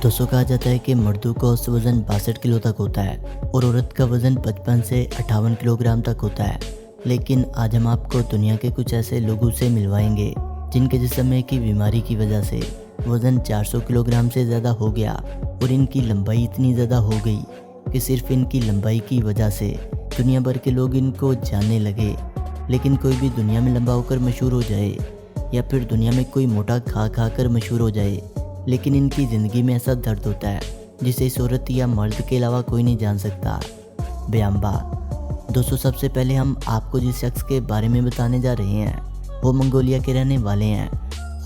दोस्तों कहा जाता है कि मर्दों का औसत वजन 62 किलो तक होता है और औरत का वजन 55 से 58 किलोग्राम तक होता है। लेकिन आज हम आपको दुनिया के कुछ ऐसे लोगों से मिलवाएंगे जिनके जिस्म की बीमारी की वजह से वजन 400 किलोग्राम से ज़्यादा हो गया और इनकी लंबाई इतनी ज़्यादा हो गई कि सिर्फ इनकी लंबाई की वजह से दुनिया भर के लोग इनको जानने लगे। लेकिन कोई भी दुनिया में लंबा होकर मशहूर हो जाए या फिर दुनिया में कोई मोटा खा खा कर मशहूर हो जाए, लेकिन इनकी ज़िंदगी में ऐसा दर्द होता है जिसे इस औरत या मर्द के अलावा कोई नहीं जान सकता। ब्याम्बा। दोस्तों सबसे पहले हम आपको जिस शख्स के बारे में बताने जा रहे हैं वो मंगोलिया के रहने वाले हैं।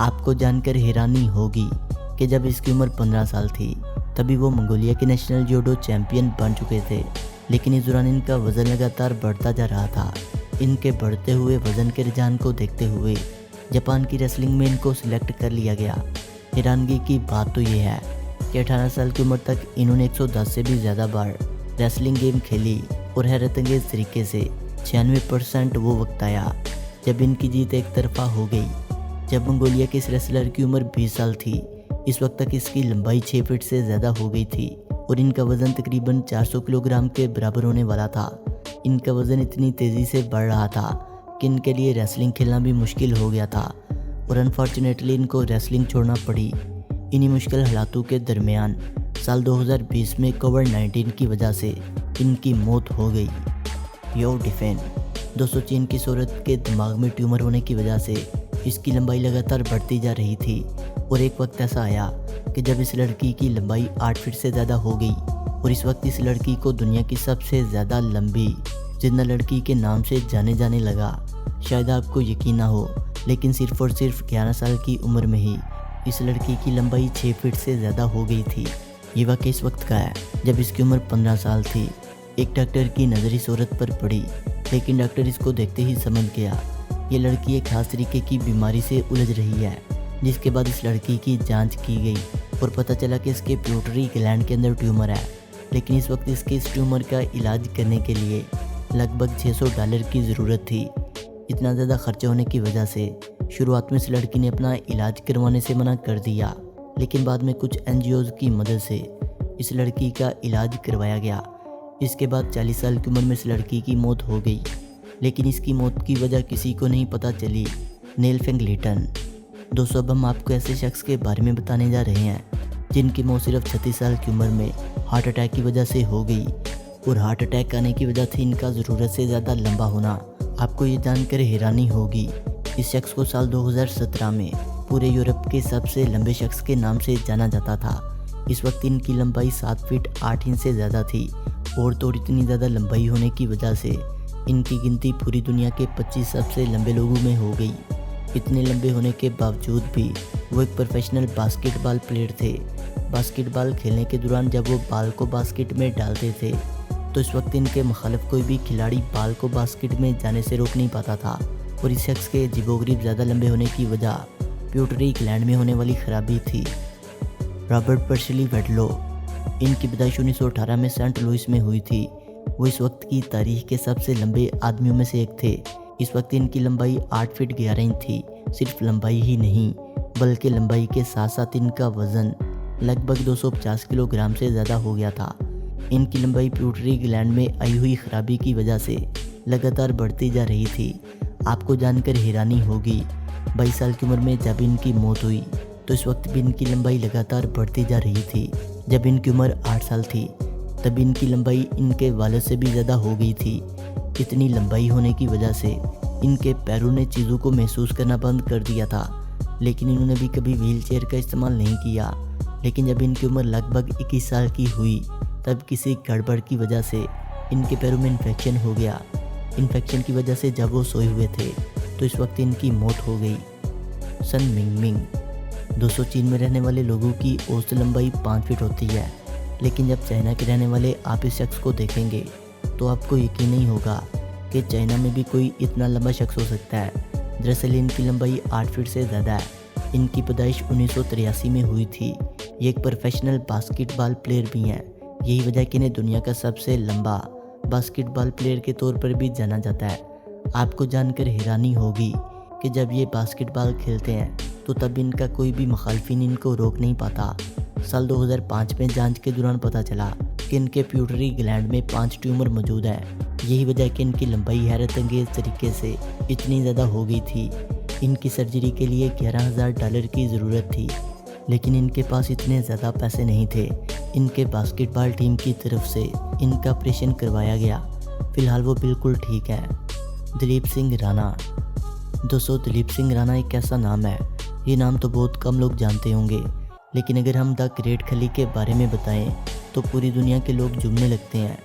आपको जानकर हैरानी होगी कि जब इसकी उम्र 15 साल थी तभी वो मंगोलिया के नेशनल जूडो चैंपियन बन चुके थे। लेकिन इस दौरान इनका वज़न लगातार बढ़ता जा रहा था। इनके बढ़ते हुए वज़न के रुझान को देखते हुए जापान की रेसलिंग में इनको सिलेक्ट कर लिया गया। हैरानगी की बात तो ये है कि 18 साल की उम्र तक इन्होंने 110 से भी ज़्यादा बार रेसलिंग गेम खेली और हैरतअंगेज़ तरीके से 96% वो वक्त आया जब इनकी जीत एक तरफा हो गई। जब मंगोलिया के इस रेसलर की उम्र 20 साल थी, इस वक्त तक इसकी लंबाई 6 फीट से ज़्यादा हो गई थी और इनका वज़न तकरीबन 400 किलोग्राम के बराबर होने वाला था। इनका वज़न इतनी तेज़ी से बढ़ रहा था कि इनके लिए रेसलिंग खेलना भी मुश्किल हो गया था और अनफॉर्चुनेटली इनको रेसलिंग छोड़ना पड़ी। इन्हीं मुश्किल हालातों के दरमियान साल 2020 में कोविड-19 की वजह से इनकी मौत हो गई। यो डिफेन। दोस्तों चीन की इस औरत के दिमाग में ट्यूमर होने की वजह से इसकी लंबाई लगातार बढ़ती जा रही थी और एक वक्त ऐसा आया कि जब इस लड़की की लंबाई 8 फीट से ज़्यादा हो गई और इस वक्त इस लड़की को दुनिया की सबसे ज़्यादा लंबी जिंदा लड़की के नाम से जाने जाने लगा। शायद आपको यकीन ना हो, लेकिन सिर्फ और सिर्फ 11 साल की उम्र में ही इस लड़की की लंबाई 6 फीट से ज़्यादा हो गई थी। ये वाक़या इस वक्त का है जब इसकी उम्र 15 साल थी। एक डॉक्टर की नज़र इस औरत पर पड़ी, लेकिन डॉक्टर इसको देखते ही समझ गया ये लड़की एक खास तरीके की बीमारी से उलझ रही है। जिसके बाद इस लड़की की जांच की गई और पता चला कि इसके पिट्यूटरी ग्लैंड के अंदर ट्यूमर है। लेकिन इस वक्त इसके इस ट्यूमर का इलाज करने के लिए लगभग $600 की ज़रूरत थी। इतना ज़्यादा खर्चा होने की वजह से शुरुआत में इस लड़की ने अपना इलाज करवाने से मना कर दिया, लेकिन बाद में कुछ NGOs की मदद से इस लड़की का इलाज करवाया गया। इसके बाद 40 साल की उम्र में इस लड़की की मौत हो गई, लेकिन इसकी मौत की वजह किसी को नहीं पता चली। नेल फेंगलेटन। दोस्तों अब हम आपको ऐसे शख्स के बारे में बताने जा रहे हैं जिनकी मौत सिर्फ 36 साल की उम्र में हार्ट अटैक की वजह से हो गई और हार्ट अटैक आने की वजह थी इनका ज़रूरत से ज़्यादा लंबा होना। आपको ये जानकर हैरानी होगी, इस शख्स को साल 2017 में पूरे यूरोप के सबसे लंबे शख्स के नाम से जाना जाता था। इस वक्त इनकी लंबाई 7 फीट 8 इंच से ज़्यादा थी और तो इतनी ज़्यादा लंबाई होने की वजह से इनकी गिनती पूरी दुनिया के 25 सबसे लंबे लोगों में हो गई। इतने लंबे होने के बावजूद भी वो एक प्रोफेशनल बास्केटबॉल प्लेयर थे। बास्केटबॉल खेलने के दौरान जब वो बाल को बास्केट में डालते थे तो इस वक्त इनके मुखालिफ कोई भी खिलाड़ी बाल को बास्केट में जाने से रोक नहीं पाता था। और इस शख्स के अजीबोगरीब ज़्यादा लंबे होने की वजह पिट्यूटरी ग्लैंड में होने वाली खराबी थी। Robert Pershing Wadlow. इनकी पैदाइश 1918 में सेंट लुइस में हुई थी। वो इस वक्त की तारीख के सबसे लंबे आदमियों में से एक थे। इस वक्त इनकी लंबाई 8 फीट 11 इंच थी। सिर्फ लंबाई ही नहीं बल्कि लंबाई के साथ साथ इनका वज़न लगभग 250 किलोग्राम से ज़्यादा हो गया था। इनकी लंबाई पिट्यूटरी ग्लैंड में आई हुई खराबी की वजह से लगातार बढ़ती जा रही थी। आपको जानकर हैरानी होगी, 22 साल की उम्र में जब इनकी मौत हुई तो इस वक्त भी इनकी लंबाई लगातार बढ़ती जा रही थी। जब इनकी उम्र 8 साल थी तब इनकी लंबाई इनके वालिद से भी ज़्यादा हो गई थी। इतनी लंबाई होने की वजह से इनके पैरों ने चीज़ों को महसूस करना बंद कर दिया था, लेकिन इन्होंने भी कभी व्हीलचेयर का इस्तेमाल नहीं किया। लेकिन जब इनकी उम्र लगभग 21 साल की हुई तब किसी गड़बड़ की वजह से इनके पैरों में इन्फेक्शन हो गया। इन्फेक्शन की वजह से जब वो सोए हुए थे तो इस वक्त इनकी मौत हो गई। सन मिंगमिंग। दोस्तों चीन में रहने वाले लोगों की औसत लंबाई 5 फीट होती है, लेकिन जब चाइना के रहने वाले आप इस शख्स को देखेंगे तो आपको यकीन नहीं होगा कि चाइना में भी कोई इतना लंबा शख्स हो सकता है। दरअसल इनकी लंबाई 8 फीट से ज़्यादा है। इनकी पैदाइश 1983 में हुई थी। ये एक प्रोफेशनल बास्केटबॉल प्लेयर भी हैं। यही वजह कि इन्हें दुनिया का सबसे लंबा बास्केटबॉल प्लेयर के तौर पर भी जाना जाता है। आपको जानकर हैरानी होगी कि जब ये बास्केटबॉल खेलते हैं तो तब इनका कोई भी मुखालफिन इनको रोक नहीं पाता। साल 2005 में जांच के दौरान पता चला कि इनके प्यूटरी ग्लैंड में 5 ट्यूमर मौजूद है। यही वजह कि इनकी लंबाई हैरत अंगेज तरीके से इतनी ज़्यादा हो गई थी। इनकी सर्जरी के लिए $11,000 की ज़रूरत थी, लेकिन इनके पास इतने ज़्यादा पैसे नहीं थे। इनके बास्केटबॉल टीम की तरफ से इनका ऑपरेशन करवाया गया। फ़िलहाल वो बिल्कुल ठीक है। दिलीप सिंह राणा। दोस्तों, दिलीप सिंह राणा एक ऐसा नाम है, ये नाम तो बहुत कम लोग जानते होंगे, लेकिन अगर हम द ग्रेट खली के बारे में बताएं तो पूरी दुनिया के लोग झूमने लगते हैं।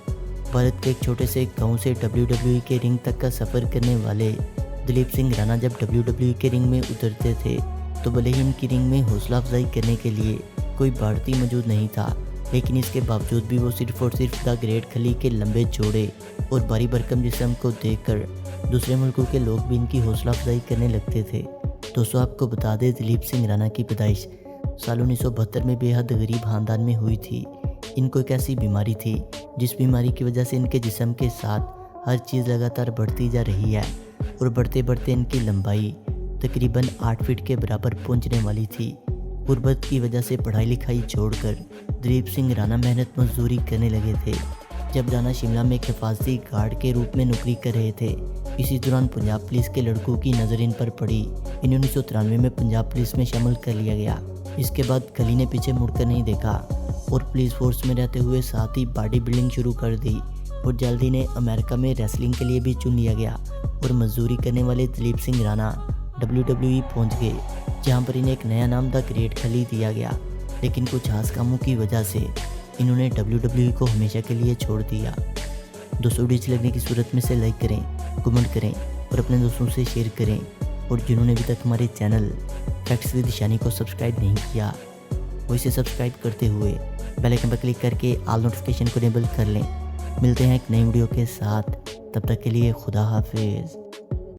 भारत के एक छोटे से गांव से WWE के रिंग तक का सफ़र करने वाले दिलीप सिंह राणा जब WWE के रिंग में उतरते थे तो भले ही इनकी रिंग में हौसला अफजाई करने के लिए कोई भारतीय मौजूद नहीं था, लेकिन इसके बावजूद भी वो सिर्फ और सिर्फ द ग्रेट खली के लंबे चौड़े और भारी भरकम जिस्म को देखकर दूसरे मुल्कों के लोग भी इनकी हौसला अफजाई करने लगते थे। दोस्तों, आपको बता दें, दिलीप सिंह राणा की पैदाइश साल 1972 में बेहद गरीब खानदान में हुई थी। इनको एक ऐसी बीमारी थी जिस बीमारी की वजह से इनके जिस्म के साथ हर चीज़ लगातार बढ़ती जा रही है और बढ़ते बढ़ते इनकी लंबाई तकरीबन 8 फीट के बराबर पहुंचने वाली थी। गुर्बत की वजह से पढ़ाई लिखाई छोड़कर दिलीप सिंह राणा मेहनत मजदूरी करने लगे थे। जब राणा शिमला में एक हिफाजती गार्ड के रूप में नौकरी कर रहे थे, इसी दौरान पंजाब पुलिस के लड़कों की नज़र इन पर पड़ी। इन्हें 1993 में पंजाब पुलिस में शामिल कर लिया गया। इसके बाद खली ने पीछे मुड़कर नहीं देखा और पुलिस फोर्स में रहते हुए साथ ही बॉडी बिल्डिंग शुरू कर दी और जल्दी ने अमेरिका में रेसलिंग के लिए भी चुन लिया गया और मजदूरी करने वाले दिलीप सिंह राणा WWE पहुंच गए, जहां पर इन्हें एक नया नाम द ग्रेट खली दिया गया। लेकिन कुछ खास कामों की वजह से इन्होंने WWE को हमेशा के लिए छोड़ दिया। दोस्तों, वीडियो अच्छी लगने की सूरत में से लाइक करें, कमेंट करें और अपने दोस्तों से शेयर करें। और जिन्होंने अभी तक हमारे चैनल फैक्ट्स विद शानी को सब्सक्राइब नहीं किया, वो इसे सब्सक्राइब करते हुए बेल आइकन पर क्लिक करके ऑल नोटिफिकेशन को इनेबल कर लें। मिलते हैं एक नई वीडियो के साथ, तब तक के लिए खुदा हाफिज़।